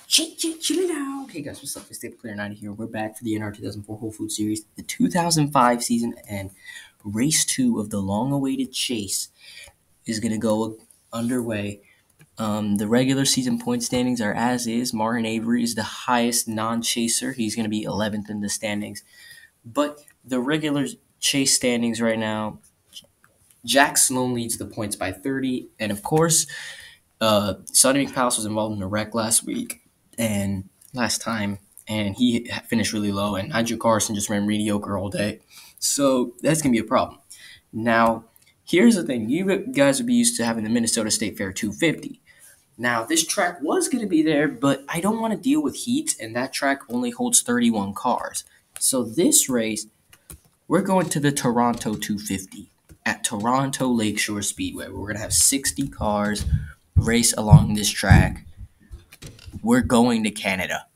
Chill it out. Hey guys, what's up? It's Stable Player 90 here. We're back for the NR2004 Whole Food Series, the 2005 season, and race 2 of the long-awaited chase is going to go underway. The regular season point standings are as is. Martin Avery is the highest non-chaser. He's going to be 11th in the standings. But the regular chase standings right now, Jack Sloan leads the points by 30, and of course, Sonny McPalace was involved in a wreck last time, and he finished really low, and Andrew Carson just ran mediocre all day. So that's going to be a problem. Now, here's the thing. You guys would be used to having the Minnesota State Fair 250. Now, this track was going to be there, but I don't want to deal with heat, and that track only holds 31 cars. So this race, we're going to the Toronto 250 at Toronto Lakeshore Speedway, where we're going to have 60 cars race along this track. We're going to Canada.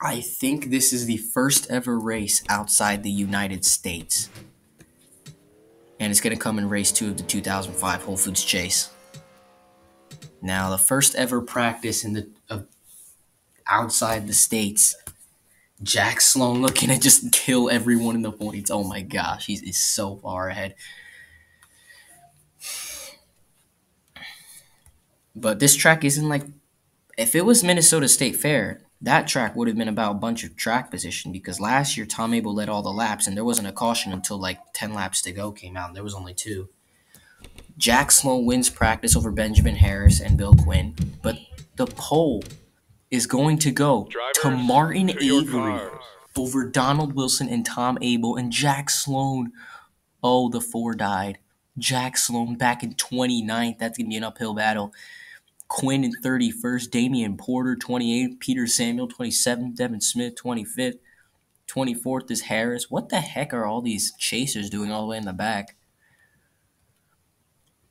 I think this is the first ever race outside the United States. And it's going to come in race 2 of the 2005 Whole Foods Chase. Now, the first ever practice outside the States. Jack Sloan looking to just kill everyone in the points. Oh my gosh, he's so far ahead. But this track isn't like... If it was Minnesota State Fair, that track would have been about a bunch of track position, because last year Tom Abel led all the laps, and there wasn't a caution until like 10 laps to go came out, and there was only 2. Jack Sloan wins practice over Benjamin Harris and Bill Quinn, but the pole is going to go to Martin Avery over Donald Wilson and Tom Abel and Jack Sloan. Oh, the 4 died. Jack Sloan back in 29th. That's going to be an uphill battle. Quinn in 31st, Damian Porter 28th, Peter Samuel 27th, Devin Smith 25th, 24th is Harris. What the heck are all these chasers doing all the way in the back?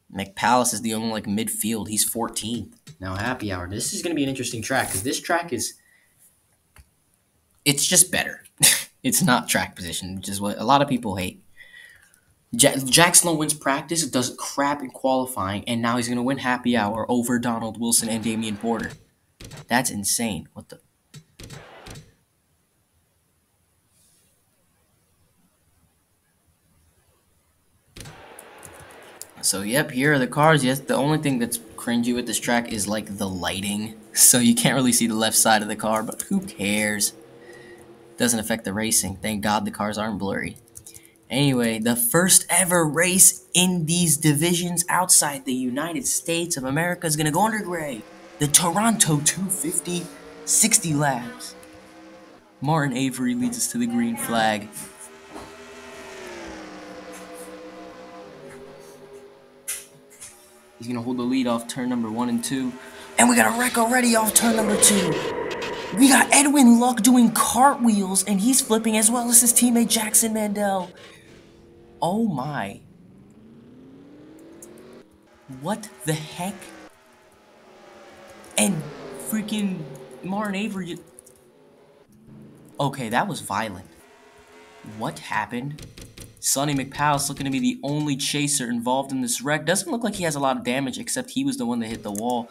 McPalace is the only midfield. He's 14th. Now, happy hour. This is going to be an interesting track, because this track it's just better. It's not track position, which is what a lot of people hate. Jack Sloan wins practice, does crap in qualifying, and now he's going to win happy hour over Donald Wilson and Damian Porter. That's insane. What the... So, yep, here are the cars. Yes, the only thing that's cringy with this track is, the lighting. So you can't really see the left side of the car, but who cares? Doesn't affect the racing. Thank God the cars aren't blurry. Anyway, the first ever race in these divisions outside the United States of America is going to go underway. The Toronto 250, 60 laps. Martin Avery leads us to the green flag. He's going to hold the lead off turn number 1 and 2. And we got a wreck already off turn number 2. We got Edwin Luck doing cartwheels, and he's flipping as well as his teammate Jackson Mandel. Oh my. What the heck? And freaking Martin Avery... Okay, that was violent. What happened? Sonny McPalace looking to be the only chaser involved in this wreck. Doesn't look like he has a lot of damage, except he was the one that hit the wall.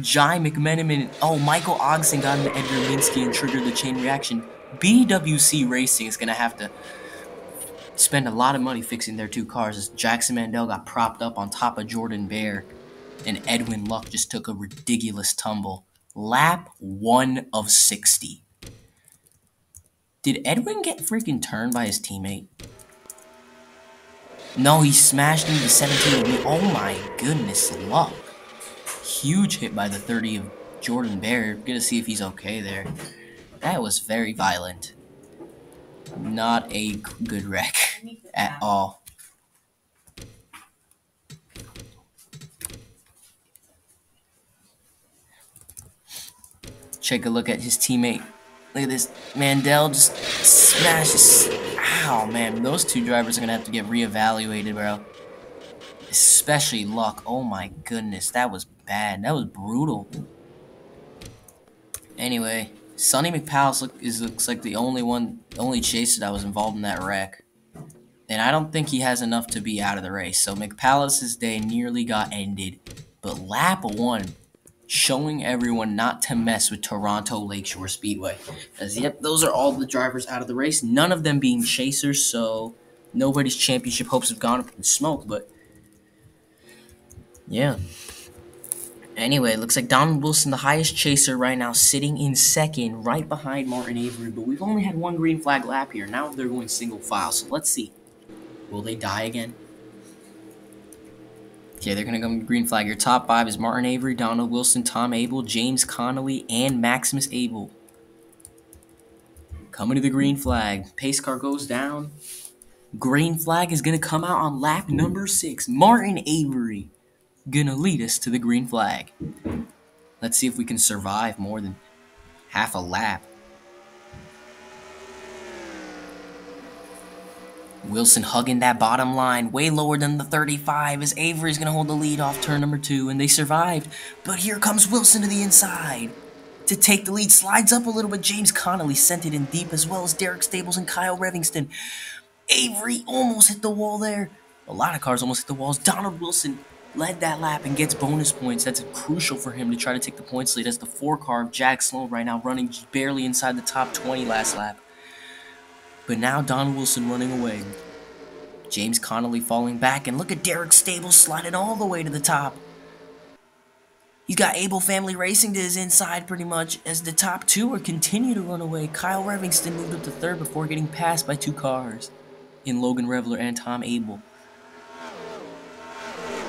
Jai McMenamin. Oh, Michael Ogson got into Edgar Minsky and triggered the chain reaction. BWC Racing is going to have to spend a lot of money fixing their 2 cars, as Jackson Mandel got propped up on top of Jordan Bear, and Edwin Luck just took a ridiculous tumble. Lap 1 of 60. Did Edwin get freaking turned by his teammate? No, he smashed into the 17. Oh my goodness, Luck. Huge hit by the 30 of Jordan Bear. Gonna see if he's okay there. That was very violent. Not a good wreck at all. Take a look at his teammate. Look at this. Mandel just smashes. Ow, man. Those 2 drivers are going to have to get reevaluated, bro. Especially Luck. Oh, my goodness. That was bad. That was brutal. Anyway, Sonny McPalace looks like the only chaser that was involved in that wreck. And I don't think he has enough to be out of the race. So McPalace's day nearly got ended. But lap 1, showing everyone not to mess with Toronto Lakeshore Speedway. As yep, those are all the drivers out of the race, none of them being chasers, so nobody's championship hopes have gone up in smoke, but yeah. Anyway, looks like Donald Wilson, the highest chaser right now, sitting in second, right behind Martin Avery, but we've only had one green flag lap here. Now they're going single file, so let's see. Will they die again? Okay, they're going to go green flag. Your top five is Martin Avery, Donald Wilson, Tom Abel, James Connolly, and Maximus Abel. Coming to the green flag. Pace car goes down. Green flag is going to come out on lap number 6. Martin Avery going to lead us to the green flag. Let's see if we can survive more than half a lap. Wilson hugging that bottom line, way lower than the 35, as Avery's going to hold the lead off turn number 2, and they survived. But here comes Wilson to the inside. To take the lead, slides up a little bit. James Connolly sent it in deep, as well as Derek Stables and Kyle Revingston. Avery almost hit the wall there. A lot of cars almost hit the walls. Donald Wilson led that lap and gets bonus points. That's crucial for him to try to take the points lead, as the 4 car of Jack Sloan right now running barely inside the top 20 last lap. But now Donald Wilson running away. James Connolly falling back, and look at Derek Stables sliding all the way to the top. He's got Abel Family Racing to his inside pretty much, as the top 2 are continue to run away. Kyle Revingston moved up to 3rd before getting passed by 2 cars in Logan Reveler and Tom Abel.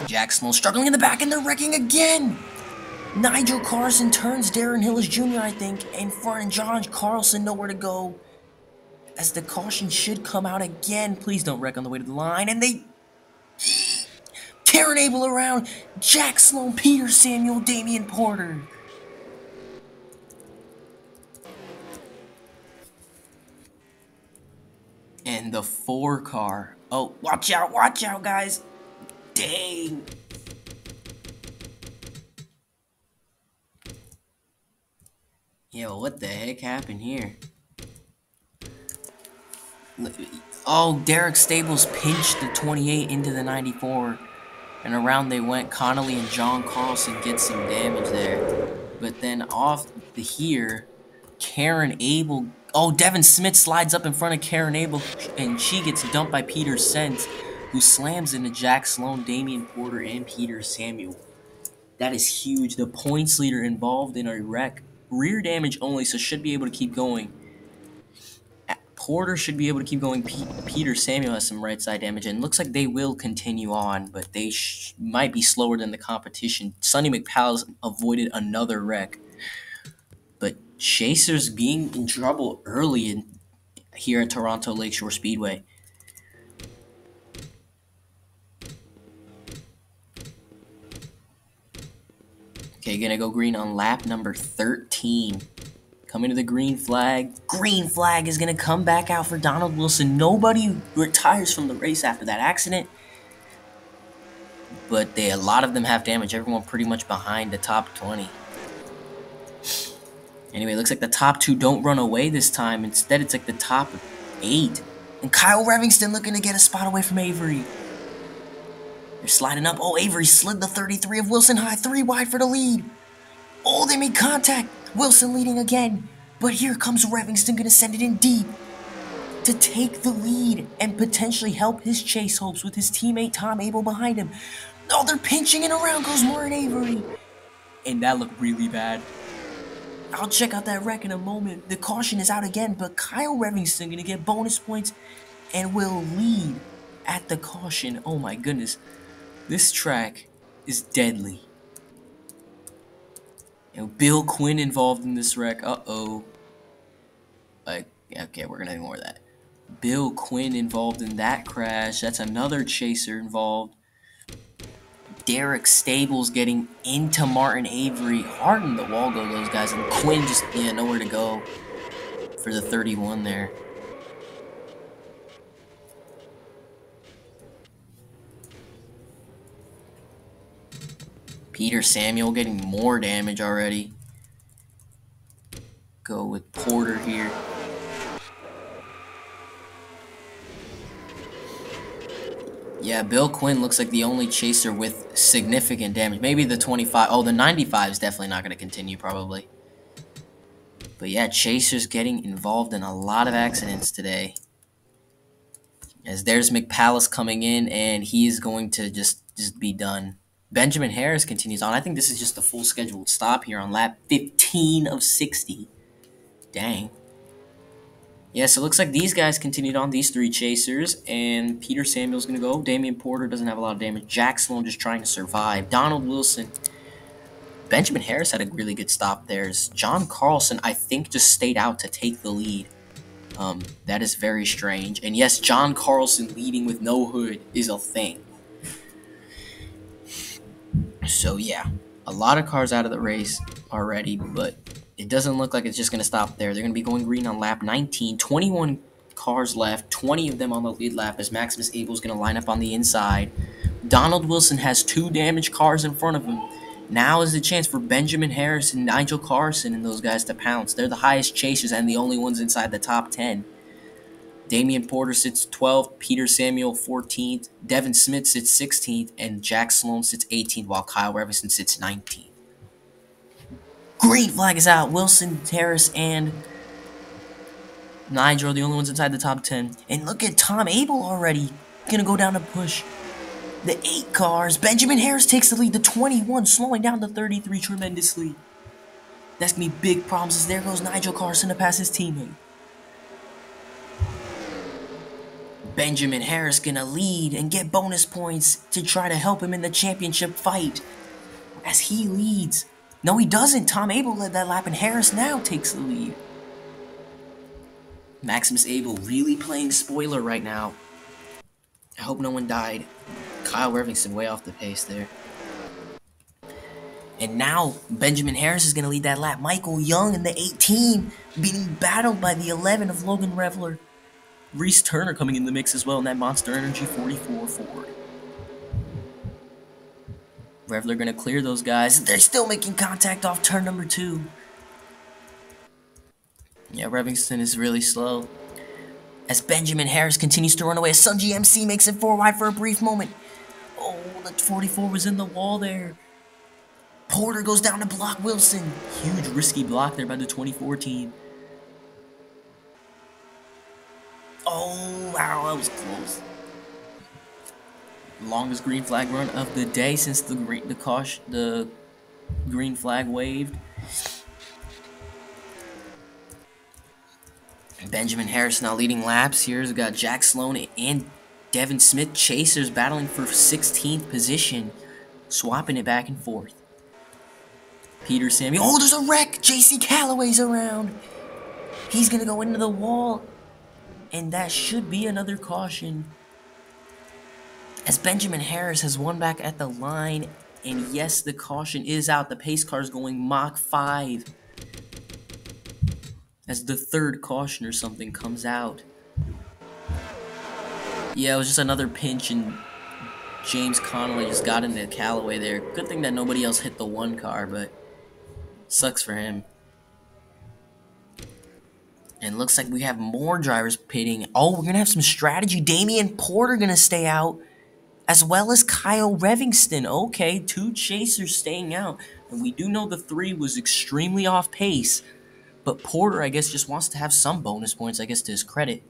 Jack Sloan struggling in the back, and they're wrecking again. Nigel Carson turns Darren Hillis Jr., I think, in front, and John Carlson nowhere to go, as the caution should come out again. Please don't wreck on the way to the line, and they... Karen Abel around, Jack Sloan, Peter Samuel, Damian Porter. And the 4 car. Oh, watch out, guys. Dang. Yo, what the heck happened here? Oh, Derek Stables pinched the 28 into the 94. And around they went. Connolly and John Carlson get some damage there. But then off the here, Karen Abel... Oh, Devin Smith slides up in front of Karen Abel, and she gets dumped by Peter Sens, who slams into Jack Sloan, Damian Porter, and Peter Samuel. That is huge. The points leader involved in a wreck. Rear damage only, so should be able to keep going. Porter should be able to keep going. Peter Samuel has some right side damage, and looks like they will continue on, but they might be slower than the competition. Sonny McPowell's avoided another wreck. But Chasers being in trouble early here at Toronto Lakeshore Speedway. Okay, gonna go green on lap number 13. Coming to the green flag. Green flag is going to come back out for Donald Wilson. Nobody retires from the race after that accident. But a lot of them have damage. Everyone pretty much behind the top 20. Anyway, looks like the top 2 don't run away this time. Instead, it's like the top 8. And Kyle Revingston looking to get a spot away from Avery. They're sliding up. Oh, Avery slid the 33 of Wilson high. 3 wide for the lead. Oh, they made contact. Wilson leading again, but here comes Revingston, going to send it in deep to take the lead and potentially help his chase hopes with his teammate Tom Abel behind him. Oh, they're pinching, and around goes Martin Avery. And that looked really bad. I'll check out that wreck in a moment. The caution is out again, but Kyle Revingston going to get bonus points and will lead at the caution. Oh my goodness. This track is deadly. You know, Bill Quinn involved in this wreck. Uh-oh. Okay, we're going to ignore that. Bill Quinn involved in that crash. That's another chaser involved. Derek Stables getting into Martin Avery. Hard in the wall go those guys. And Quinn just, nowhere to go for the 31 there. Peter Samuel getting more damage already. Go with Porter here. Yeah, Bill Quinn looks like the only chaser with significant damage. Maybe the 25. Oh, the 95 is definitely not going to continue, probably. But yeah, chasers getting involved in a lot of accidents today. As there's McPalace coming in, and he's going to just be done. Benjamin Harris continues on. I think this is just a full scheduled stop here on lap 15 of 60. Dang. Yeah, so it looks like these guys continued on, these three chasers, and Peter Samuel's going to go. Damian Porter doesn't have a lot of damage. Jack Sloan just trying to survive. Donald Wilson. Benjamin Harris had a really good stop there. John Carlson, I think, just stayed out to take the lead. That is very strange. And yes, John Carlson leading with no hood is a thing. So yeah, a lot of cars out of the race already, but it doesn't look like it's just going to stop there. They're going to be going green on lap 19. 21 cars left, 20 of them on the lead lap as Maximus Abel is going to line up on the inside. Donald Wilson has 2 damaged cars in front of him. Now is the chance for Benjamin Harris and Nigel Carson and those guys to pounce. They're the highest chasers and the only ones inside the top 10. Damian Porter sits 12th, Peter Samuel 14th, Devin Smith sits 16th, and Jack Sloan sits 18th, while Kyle Revinson sits 19th. Green flag is out. Wilson, Harris, and Nigel are the only ones inside the top 10. And look at Tom Abel already. Gonna go down to push the 8 cars. Benjamin Harris takes the lead to 21, slowing down to 33 tremendously. That's gonna be big problems as there goes Nigel Carson to pass his teammate. Benjamin Harris gonna lead and get bonus points to try to help him in the championship fight as he leads. No, he doesn't. Tom Abel led that lap and Harris now takes the lead. Maximus Abel really playing spoiler right now. I hope no one died. Kyle Revingston way off the pace there. And now Benjamin Harris is going to lead that lap. Michael Young in the 18 being battled by the 11 of Logan Revler. Reese Turner coming in the mix as well in that Monster Energy 44 Ford. Revler going to clear those guys. They're still making contact off turn number 2. Yeah, Revingston is really slow. As Benjamin Harris continues to run away, as Sun GMC makes it 4 wide for a brief moment. Oh, the 44 was in the wall there. Porter goes down to block Wilson. Huge risky block there by the 2014. Oh, wow, that was close. Longest green flag run of the day since the green flag waved. Benjamin Harris now leading laps. Here's got Jack Sloan and Devin Smith chasers battling for 16th position, swapping it back and forth. Peter Samuel. Oh, there's a wreck. JC Calloway's around. He's gonna go into the wall, and that should be another caution. As Benjamin Harris has won back at the line, and yes, the caution is out. The pace car is going Mach 5. As the third caution or something comes out. Yeah, it was just another pinch, and James Conway just got into Callaway there. Good thing that nobody else hit the 1 car, but sucks for him. And looks like we have more drivers pitting. Oh, we're going to have some strategy. Damian Porter going to stay out, as well as Kyle Revingston. Okay, 2 chasers staying out. And we do know the 3 was extremely off pace. But Porter, I guess, just wants to have some bonus points, I guess, to his credit.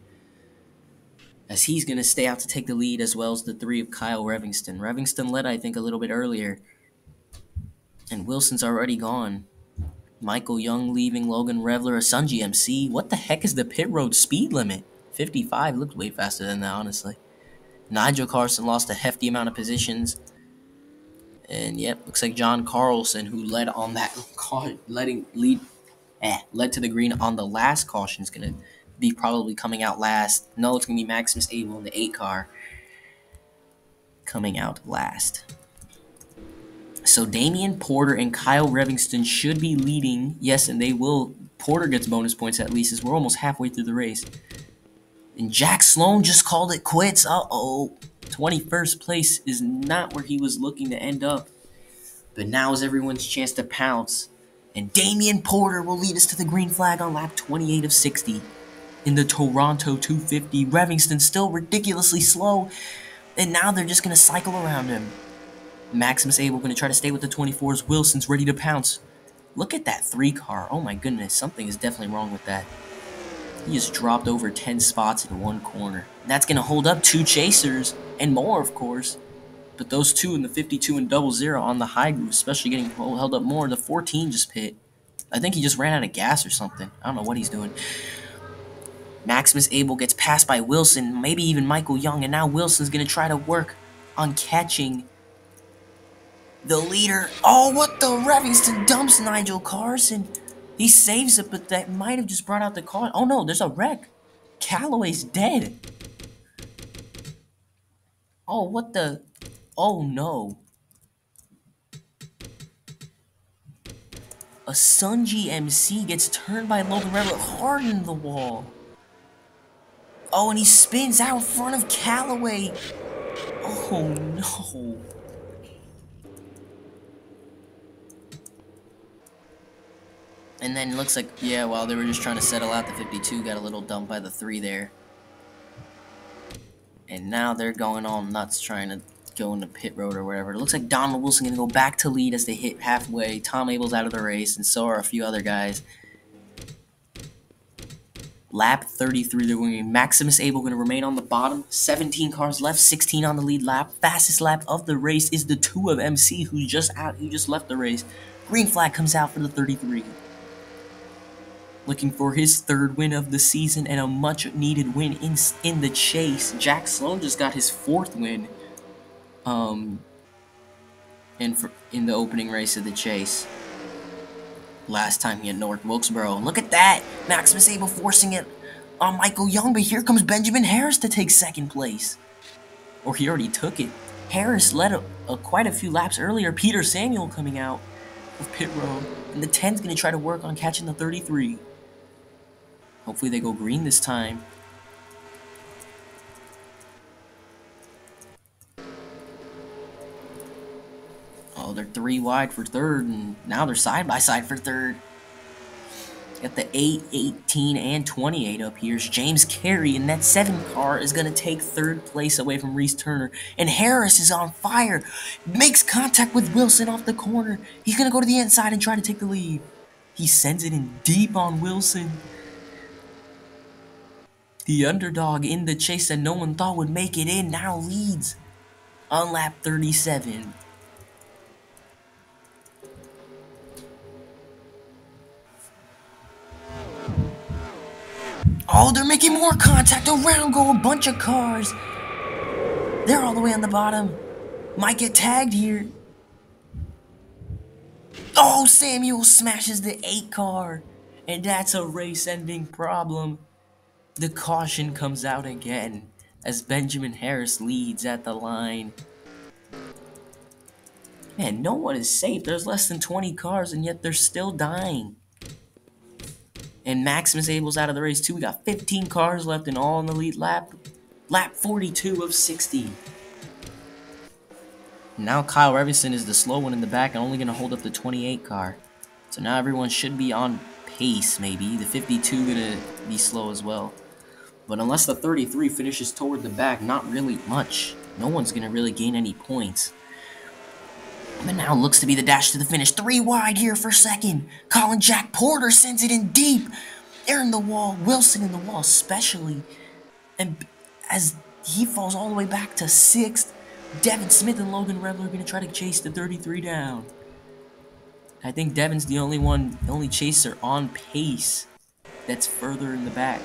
As he's going to stay out to take the lead, as well as the 3 of Kyle Revingston. Revingston led, I think, a little bit earlier. And Wilson's already gone. Michael Young leaving, Logan Revler, a Sun GMC. What the heck is the pit road speed limit? 55 looked way faster than that, honestly. Nigel Carson lost a hefty amount of positions. And yep, looks like John Carlson, who led on that led to the green on the last caution, is going to be probably coming out last. No, it's going to be Maximus Abel in the 8 car coming out last. So Damian Porter and Kyle Revingston should be leading. Yes, and they will. Porter gets bonus points at least, as we're almost halfway through the race. And Jack Sloan just called it quits. Uh-oh. 21st place is not where he was looking to end up. But now is everyone's chance to pounce. And Damian Porter will lead us to the green flag on lap 28 of 60. In the Toronto 250, Revingston still ridiculously slow. And now they're just going to cycle around him. Maximus Abel going to try to stay with the 24s. Wilson's ready to pounce. Look at that 3 car. Oh my goodness, something is definitely wrong with that. He just dropped over 10 spots in one corner. That's going to hold up 2 chasers, and more, of course. But those 2 in the 52 and 00 on the high groove, especially getting held up more. The 14 just pit. I think he just ran out of gas or something. I don't know what he's doing. Maximus Abel gets passed by Wilson, maybe even Michael Young, and now Wilson's going to try to work on catching the leader. Oh, what the Revingston dumps Nigel Carson. He saves it, but that might have just brought out the car. Oh no, there's a wreck. Callaway's dead. Oh, what the? Oh no. A Sunji MC gets turned by Logan Rebel hard in the wall. Oh, and he spins out in front of Callaway. Oh no. And then it looks like, yeah, while they were just trying to settle out, the 52 got a little dumped by the 3 there. And now they're going all nuts trying to go into pit road or whatever. It looks like Donald Wilson going to go back to lead as they hit halfway. Tom Abel's out of the race, and so are a few other guys. Lap 33, they're going. Maximus Abel going to remain on the bottom. 17 cars left, 16 on the lead lap. Fastest lap of the race is the 2 of MC, who just left the race. Green flag comes out for the 33. Looking for his 3rd win of the season and a much-needed win in the chase. Jack Sloan just got his 4th win in the opening race of the chase. Last time he had North Wilkesboro. Look at that! Maximus Abel forcing it on Michael Young, but here comes Benjamin Harris to take 2nd place. Or he already took it. Harris led quite a few laps earlier. Peter Samuel coming out of pit road. And the 10's going to try to work on catching the 33. Hopefully they go green this time. Oh, they're 3 wide for 3rd, and now they're side by side for 3rd. Got the 8, 18, and 28 up here. James Carey, and that 7 car is going to take 3rd place away from Reese Turner. And Harris is on fire. Makes contact with Wilson off the corner. He's going to go to the inside and try to take the lead. He sends it in deep on Wilson. The underdog in the chase that no one thought would make it in now leads on lap 37. Oh, they're making more contact. Around go a bunch of cars. They're all the way on the bottom. Might get tagged here. Oh, Samuel smashes the 8 car. And that's a race-ending problem. The caution comes out again as Benjamin Harris leads at the line. Man, no one is safe. There's less than 20 cars, and yet they're still dying. And Maximus Abel's out of the race, too. We got 15 cars left and all in the lead lap. Lap 42 of 60. Now Kyle Revingston is the slow one in the back and only going to hold up the 28 car. So now everyone should be on pace, maybe. The 52 going to be slow as well. But unless the 33 finishes toward the back, not really much. No one's going to really gain any points. But now looks to be the dash to the finish. 3 wide here for 2nd. Colin Jack Porter sends it in deep. They're in the wall. Wilson in the wall especially. And as he falls all the way back to 6th, Devin Smith and Logan Rebel are going to try to chase the 33 down. I think Devin's the only chaser on pace that's further in the back.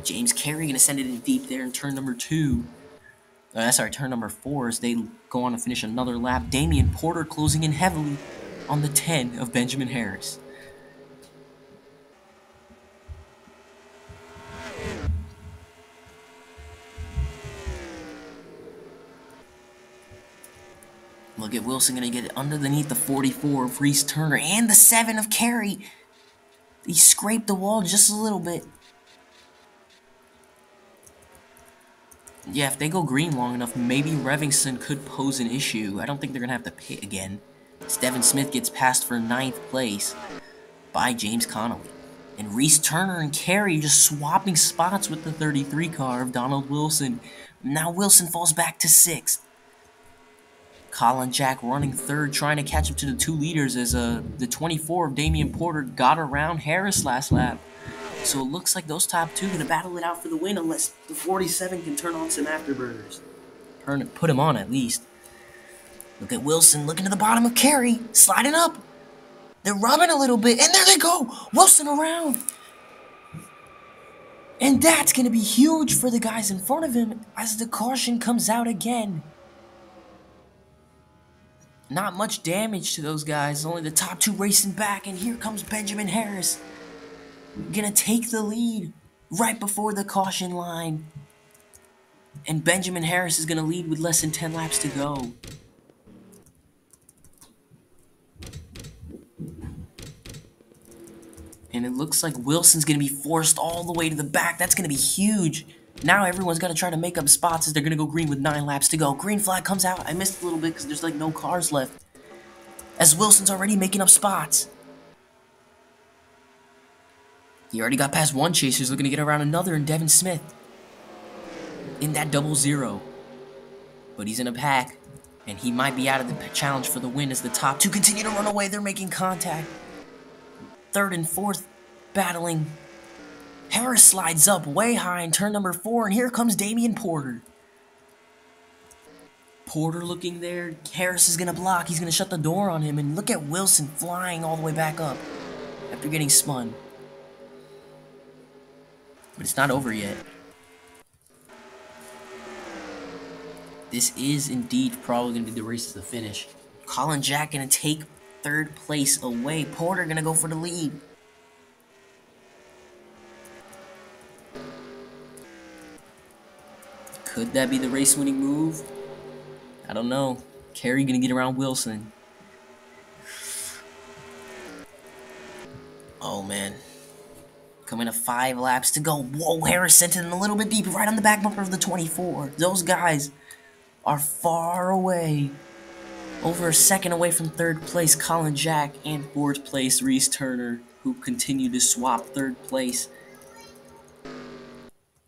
James Carey going to send it in deep there in turn number 2. Turn number 4 as they go on to finish another lap. Damian Porter closing in heavily on the 10 of Benjamin Harris. Look at Wilson going to get it underneath the 44 of Reese Turner and the 7 of Carey. He scraped the wall just a little bit. Yeah, if they go green long enough, maybe Revingston could pose an issue. I don't think they're going to have to pit again. Devin Smith gets passed for 9th place by James Connolly. And Reese Turner and Carey just swapping spots with the 33 car of Donald Wilson. Now Wilson falls back to 6th. Colin Jack running 3rd, trying to catch up to the 2 leaders as the 24 of Damian Porter got around Harris last lap. So it looks like those top 2 going to battle it out for the win unless the 47 can turn on some afterburners. Put him on at least. Look at Wilson looking to the bottom of Carey, sliding up. They're rubbing a little bit, and there they go! Wilson around! And that's going to be huge for the guys in front of him as the caution comes out again. Not much damage to those guys, only the top 2 racing back, and here comes Benjamin Harris. Gonna take the lead right before the caution line. And Benjamin Harris is gonna lead with less than 10 laps to go. And it looks like Wilson's going to be forced all the way to the back. That's going to be huge. Now everyone's got to try to make up spots as they're going to go green with 9 laps to go. Green flag comes out. I missed a little bit because there's like no cars left. As Wilson's already making up spots. He already got past one chaser. He's looking to get around another in Devin Smith. In that 0-0. But he's in a pack. And he might be out of the challenge for the win as the top 2 continue to run away. They're making contact. 3rd and 4th battling. Harris slides up way high in turn number 4, and here comes Damian Porter. Porter looking there. Harris is going to block. He's going to shut the door on him, and look at Wilson flying all the way back up after getting spun. But it's not over yet. This is indeed probably going to be the race to the finish. Colin Jack going to take 3rd place away. Porter gonna go for the lead. Could that be the race-winning move? I don't know. Carey gonna get around Wilson. Oh man. Coming to 5 laps to go. Whoa, Harris sent it in a little bit deep, right on the back bumper of the 24. Those guys are far away. Over a second away from 3rd place, Colin Jack, and 4th place, Reese Turner, who continue to swap 3rd place.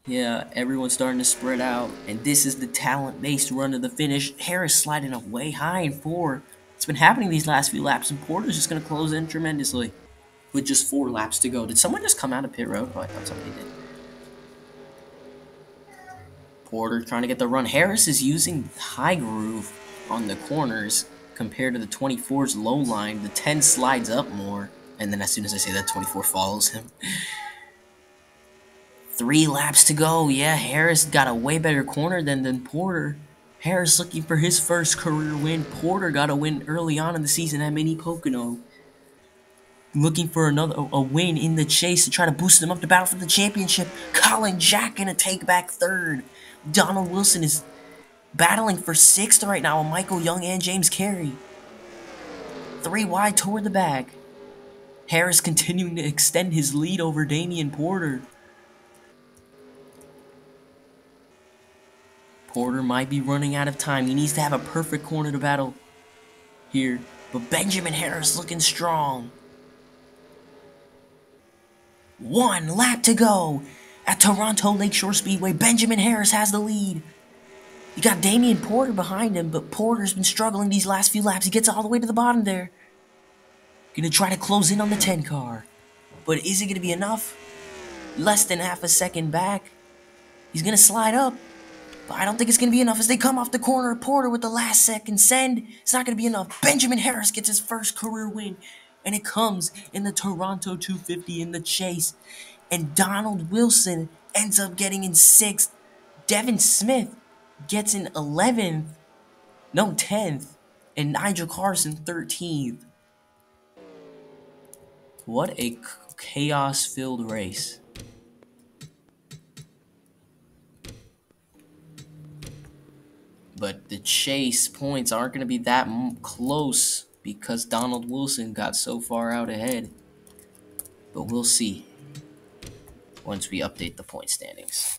Yeah, everyone's starting to spread out, and this is the talent-based run to the finish. Harris sliding up way high in 4. It's been happening these last few laps, and Porter's just going to close in tremendously with just 4 laps to go. Did someone just come out of pit road? Oh, I thought somebody did. Porter trying to get the run. Harris is using high groove on the corners compared to the 24's low line. The 10 slides up more, and then as soon as I say that, 24 follows him. 3 laps to go. Yeah, Harris got a way better corner than Porter. Harris looking for his first career win. Porter got a win early on in the season at Mini Pocono. Looking for a win in the chase to try to boost them up to battle for the championship. Colin Jack gonna take back 3rd. Donald Wilson is battling for 6th right now with Michael Young and James Carey. 3 wide toward the back. Harris continuing to extend his lead over Damian Porter. Porter might be running out of time. He needs to have a perfect corner to battle here. But Benjamin Harris looking strong. 1 lap to go at Toronto Lakeshore Speedway. Benjamin Harris has the lead. You got Damian Porter behind him, but Porter's been struggling these last few laps. He gets all the way to the bottom there. Gonna try to close in on the 10 car. But is it gonna be enough? Less than half a second back. He's gonna slide up. But I don't think it's gonna be enough as they come off the corner. Porter with the last second send. It's not gonna be enough. Benjamin Harris gets his first career win. And it comes in the Toronto 250 in the chase. And Donald Wilson ends up getting in 6th. Devin Smith gets in 11th. No, 10th. And Nigel Carson 13th. What a chaos-filled race. But the chase points aren't going to be that close because Donald Wilson got so far out ahead. But we'll see once we update the point standings.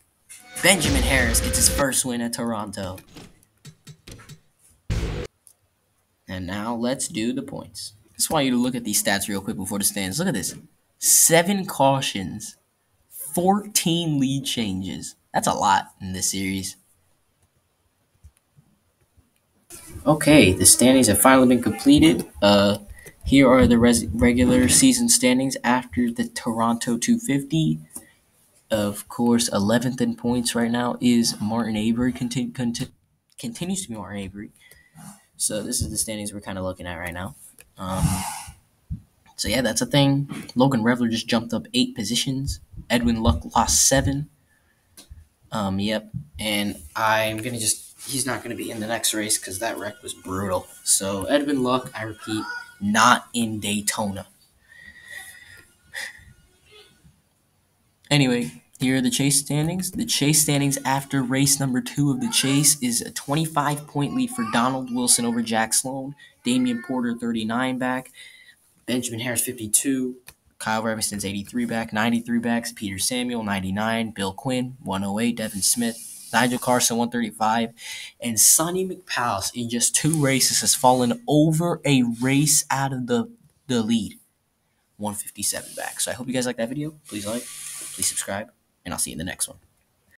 Benjamin Harris gets his first win at Toronto. And now let's do the points. Just want you to look at these stats real quick before the stands. Look at this. 7 cautions, 14 lead changes. That's a lot in this series. Okay, the standings have finally been completed. Here are the regular season standings after the Toronto 250. Of course, 11th in points right now is Martin Avery. Continues to be Martin Avery. So this is the standings we're kind of looking at right now. Um, so yeah, that's a thing. Logan Revler just jumped up 8 positions. Edwin Luck lost 7. Yep. And I'm gonna he's not gonna be in the next race because that wreck was brutal. So Edwin Luck, I repeat, not in Daytona. Anyway, here are the chase standings. The chase standings after race number 2 of the chase is a 25-point lead for Donald Wilson over Jack Sloan. Damian Porter 39 back. Benjamin Harris 52. Kyle Reviston's 83 back. 93 backs. Peter Samuel 99. Bill Quinn 108. Devin Smith. Nigel Carson 135. And Sonny McPallis in just 2 races has fallen over a race out of the lead. 157 back. So I hope you guys like that video. Please like, please subscribe, and I'll see you in the next one.